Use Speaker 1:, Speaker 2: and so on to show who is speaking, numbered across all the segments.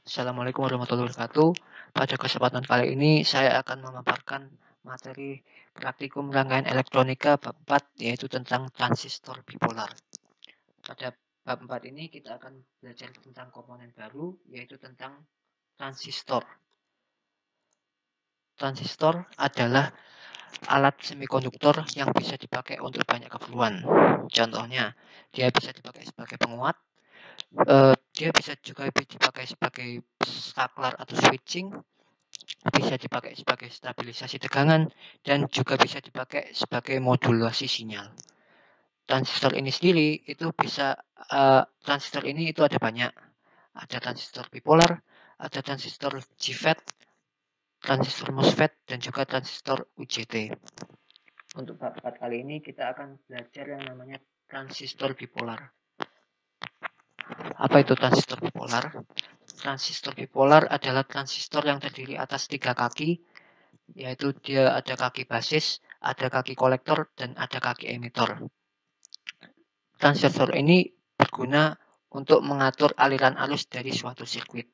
Speaker 1: Assalamualaikum warahmatullahi wabarakatuh. Pada kesempatan kali ini saya akan memaparkan materi praktikum rangkaian elektronika bab 4 yaitu tentang transistor bipolar. Pada bab 4 ini kita akan belajar tentang komponen baru yaitu tentang transistor. Transistor adalah alat semikonduktor yang bisa dipakai untuk banyak keperluan. Contohnya, dia bisa dipakai sebagai penguat, dia bisa juga dipakai sebagai saklar atau switching, bisa dipakai sebagai stabilisasi tegangan, dan juga bisa dipakai sebagai modulasi sinyal. Transistor ini sendiri itu bisa transistor ini itu ada banyak. Ada transistor bipolar, ada transistor JFET, transistor MOSFET, dan juga transistor UJT. Untuk bab 4 kali ini kita akan belajar yang namanya transistor bipolar. Apa itu transistor bipolar? Transistor bipolar adalah transistor yang terdiri atas 3 kaki, yaitu dia ada kaki basis, ada kaki kolektor, dan ada kaki emitor. Transistor ini berguna untuk mengatur aliran arus dari suatu sirkuit.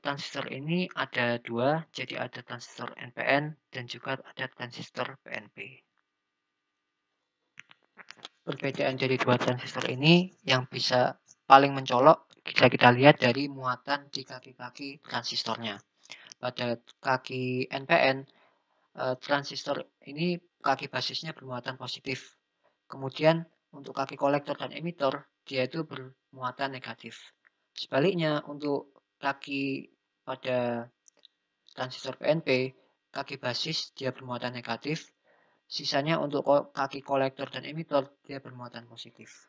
Speaker 1: Transistor ini ada dua, jadi ada transistor NPN dan juga ada transistor PNP. Perbedaan dari dua transistor ini yang bisa paling mencolok bisa kita lihat dari muatan di kaki-kaki transistornya. Pada kaki NPN, transistor ini kaki basisnya bermuatan positif. Kemudian untuk kaki kolektor dan emitor, dia itu bermuatan negatif. Sebaliknya untuk kaki pada transistor PNP, kaki basis dia bermuatan negatif. Sisanya untuk kaki kolektor dan emitor dia bermuatan positif.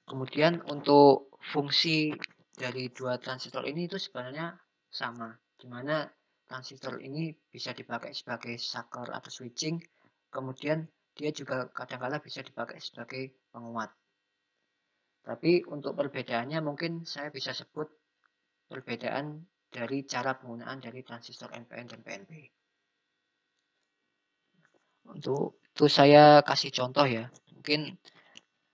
Speaker 1: Kemudian untuk fungsi dari dua transistor ini itu sebenarnya sama, di mana transistor ini bisa dipakai sebagai saklar atau switching, kemudian dia juga kadang-kala bisa dipakai sebagai penguat. Tapi untuk perbedaannya mungkin saya bisa sebut perbedaan dari cara penggunaan dari transistor NPN dan PNP. Untuk itu saya kasih contoh ya, mungkin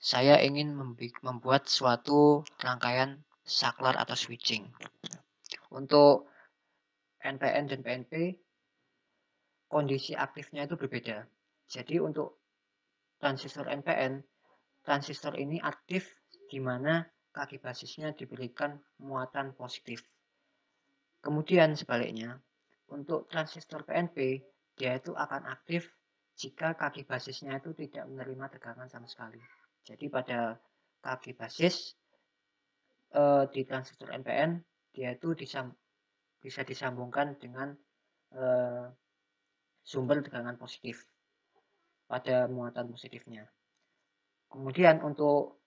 Speaker 1: saya ingin membuat suatu rangkaian saklar atau switching. Untuk NPN dan PNP, kondisi aktifnya itu berbeda. Jadi untuk transistor NPN, transistor ini aktif di mana kaki basisnya diberikan muatan positif. Kemudian sebaliknya, untuk transistor PNP, dia itu akan aktif jika kaki basisnya itu tidak menerima tegangan sama sekali. Jadi pada kaki basis di transistor NPN, dia itu bisa disambungkan dengan sumber tegangan positif pada muatan positifnya. Kemudian untuk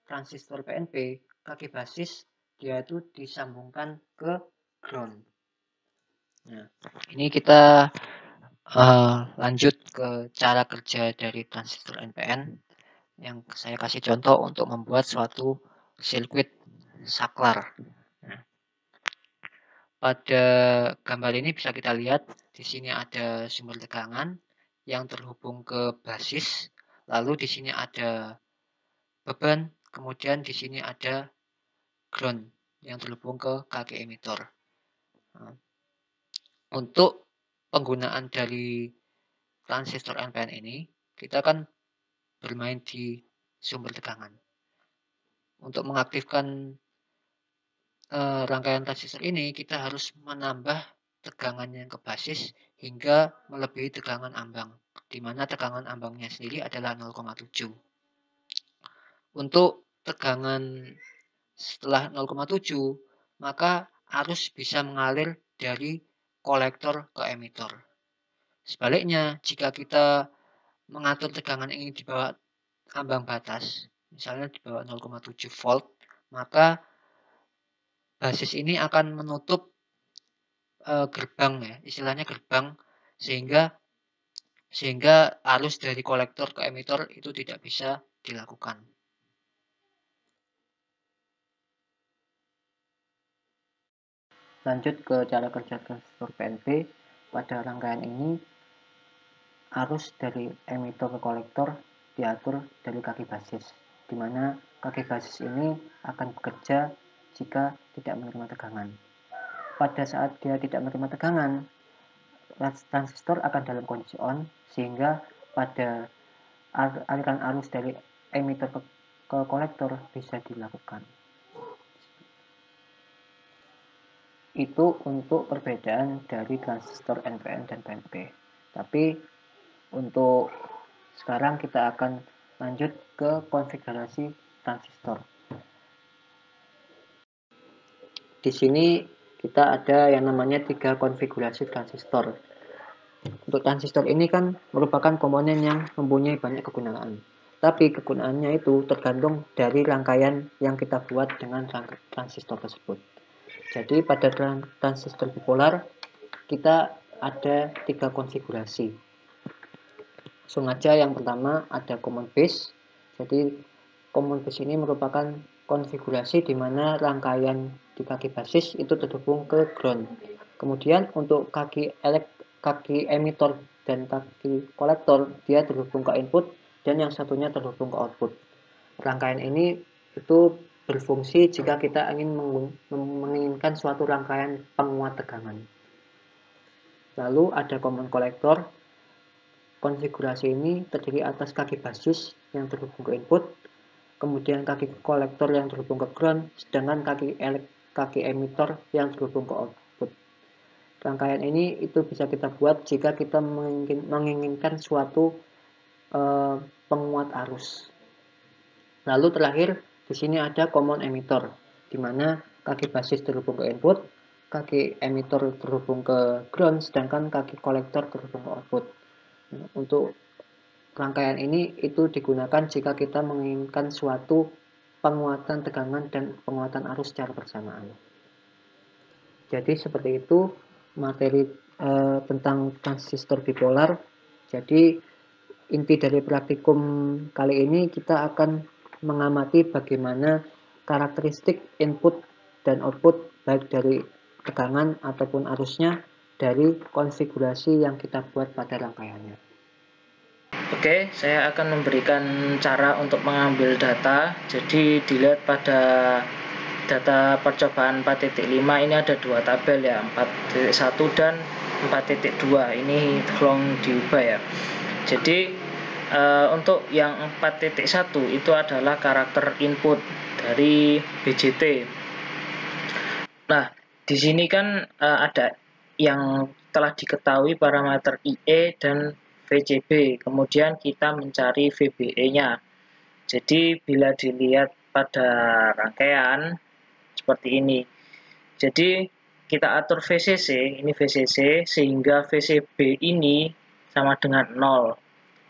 Speaker 1: transistor PNP, kaki basis dia itu disambungkan ke ground. Nah, ini kita lanjut ke cara kerja dari transistor NPN yang saya kasih contoh untuk membuat suatu sirkuit saklar. Nah, pada gambar ini bisa kita lihat di sini ada sumber tegangan yang terhubung ke basis, lalu di sini ada beban, kemudian di sini ada ground yang terhubung ke kaki emitor. Nah, untuk penggunaan dari transistor NPN ini, kita kan bermain di sumber tegangan. Untuk mengaktifkan rangkaian transistor ini, kita harus menambah tegangan yang ke basis hingga melebihi tegangan ambang, di mana tegangan ambangnya sendiri adalah 0,7. Untuk tegangan setelah 0,7, maka arus bisa mengalir dari kolektor ke emitor. Sebaliknya, jika kita mengatur tegangan ini di bawah ambang batas, misalnya di bawah 0,7 volt, maka basis ini akan menutup gerbang ya, istilahnya gerbang, sehingga arus dari kolektor ke emitor itu tidak bisa dilakukan. Lanjut ke cara kerja transistor PNP. Pada rangkaian ini, arus dari emitor ke kolektor diatur dari kaki basis, di mana kaki basis ini akan bekerja jika tidak menerima tegangan. Pada saat dia tidak menerima tegangan, transistor akan dalam kondisi on, sehingga pada aliran arus dari emitter ke kolektor bisa dilakukan. Itu untuk perbedaan dari transistor NPN dan PNP. Tapi untuk sekarang kita akan lanjut ke konfigurasi transistor. Di sini kita ada yang namanya 3 konfigurasi transistor. Untuk transistor ini kan merupakan komponen yang mempunyai banyak kegunaan. Tapi kegunaannya itu tergantung dari rangkaian yang kita buat dengan transistor tersebut. Jadi pada transistor bipolar kita ada 3 konfigurasi. Langsung aja yang pertama ada common base. Jadi common base ini merupakan konfigurasi di mana rangkaian di kaki basis itu terhubung ke ground. Kemudian untuk kaki emitor dan kaki kolektor dia terhubung ke input dan yang satunya terhubung ke output. Rangkaian ini itu berfungsi jika kita ingin menginginkan suatu rangkaian penguat tegangan. Lalu ada common kolektor. Konfigurasi ini terdiri atas kaki basis yang terhubung ke input, kemudian kaki kolektor yang terhubung ke ground, sedangkan kaki emitor yang terhubung ke output. Rangkaian ini itu bisa kita buat jika kita menginginkan suatu penguat arus. Lalu terakhir di sini ada common emitter, di mana kaki basis terhubung ke input, kaki emitter terhubung ke ground, sedangkan kaki kolektor terhubung ke output. Untuk rangkaian ini itu digunakan jika kita menginginkan suatu penguatan tegangan dan penguatan arus secara bersamaan. Jadi seperti itu materi tentang transistor bipolar. Jadi inti dari praktikum kali ini kita akan mengamati bagaimana karakteristik input dan output baik dari tegangan ataupun arusnya dari konfigurasi yang kita buat pada rangkaiannya.
Speaker 2: Oke, saya akan memberikan cara untuk mengambil data. Jadi dilihat pada data percobaan 4.5 ini ada 2 tabel ya, 4.1 dan 4.2. Ini tolong diubah ya. Jadi untuk yang 4.1 itu adalah karakter input dari BJT. Nah, di sini kan ada yang telah diketahui parameter IE dan VCB, kemudian kita mencari VBE-nya. Jadi bila dilihat pada rangkaian seperti ini, jadi kita atur VCC, ini VCC, sehingga VCB ini sama dengan 0.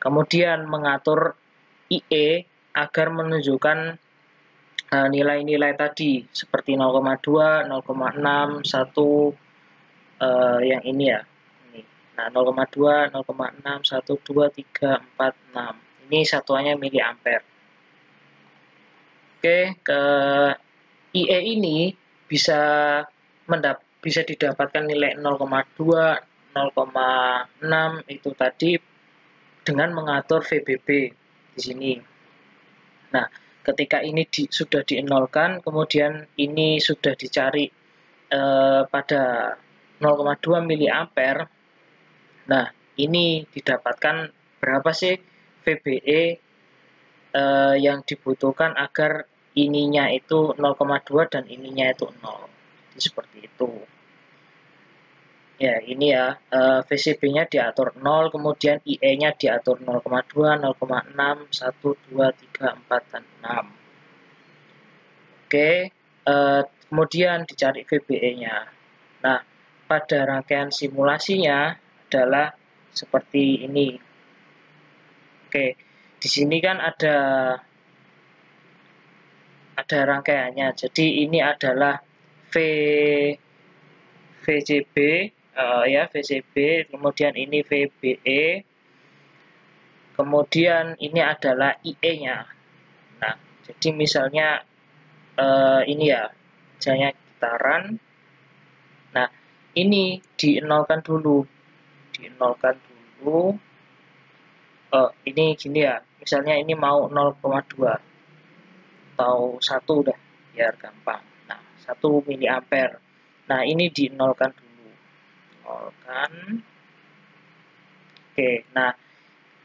Speaker 2: Kemudian mengatur IE agar menunjukkan nilai-nilai tadi seperti 0,2, 0,6, 1 yang ini ya. Nah, 0,2, 0,6, 1, 2, 3, 4, 6. Ini satuannya miliampere. Oke, ke IE ini bisa didapatkan nilai 0,2, 0,6 itu tadi dengan mengatur VBB di sini. Nah, ketika ini sudah dienolkan, kemudian ini sudah dicari pada 0,2 miliampere. Nah, ini didapatkan berapa sih VBE yang dibutuhkan agar ininya itu 0,2 dan ininya itu 0. Jadi seperti itu. Ya, ini ya, VCB-nya diatur 0, kemudian IE-nya diatur 0,2, 0,6, 1, 2, 3, 4, dan 6. Oke, kemudian dicari VBE-nya. Nah, pada rangkaian simulasinya adalah seperti ini. Oke, di sini kan ada rangkaiannya. Jadi ini adalah VCB, ya VCB, kemudian ini VBE, kemudian ini adalah IE-nya. Nah, jadi misalnya ini ya, misalnya gitaran. Nah, ini dienolkan dulu. Ini gini ya, misalnya ini mau 0,2. atau 1 udah biar gampang. Nah, 1 miliampere. Nah, ini dinolkan dulu. Nolkan. Oke, nah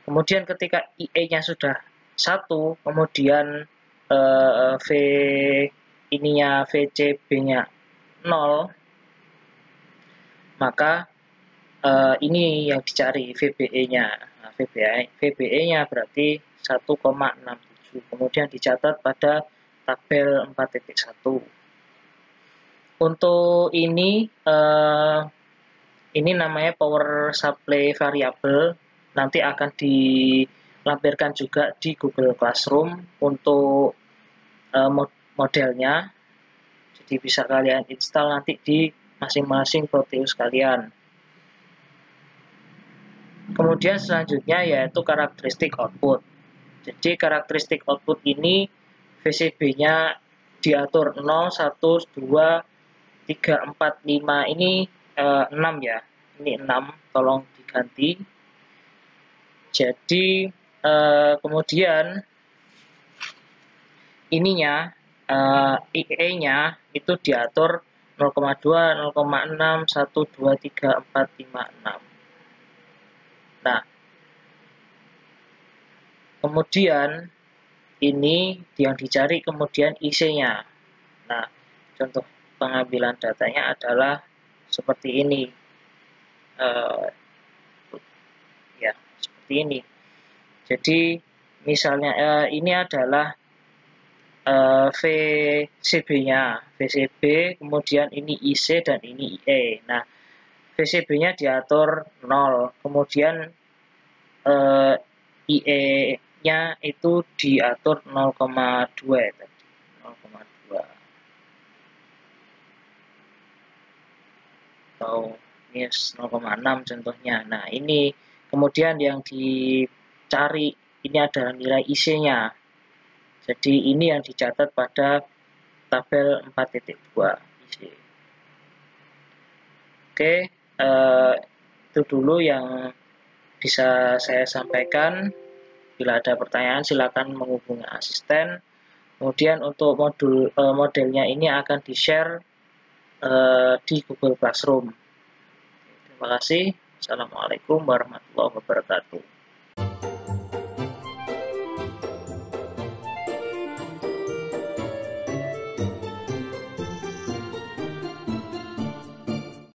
Speaker 2: kemudian ketika IE-nya sudah 1, kemudian V ininya VCB-nya 0, maka ini yang dicari VBE-nya. Nah, VBE-nya berarti 1,67. Kemudian dicatat pada tabel 4.1. Untuk ini namanya power supply variable. Nanti akan dilampirkan juga di Google Classroom untuk modelnya. Jadi bisa kalian install nanti di masing-masing Proteus kalian. Kemudian selanjutnya yaitu karakteristik output. Jadi karakteristik output ini VCB-nya diatur 0, 1, 2, 3, 4, 5. Ini 6 ya. Ini 6, tolong diganti. Jadi kemudian ininya IE-nya itu diatur 0,2, 0,6, 1, 2, 3, 4, 5, 6. Nah, kemudian ini yang dicari kemudian IC-nya. Nah, contoh pengambilan datanya adalah seperti ini. Ya, seperti ini. Jadi misalnya ini adalah VCB-nya, VCB, kemudian ini IC dan ini IE. Nah, VCB-nya diatur 0, kemudian IE-nya itu diatur 0,2 tadi, 0,2. Atau ini 0,6 contohnya. Nah, ini kemudian yang dicari ini adalah nilai IC-nya. Jadi ini yang dicatat pada tabel 4.2 IC. Oke, itu dulu yang bisa saya sampaikan. Bila ada pertanyaan silakan menghubungi asisten. Kemudian untuk modelnya ini akan di-share di Google Classroom. Terima kasih. Assalamualaikum warahmatullahi wabarakatuh.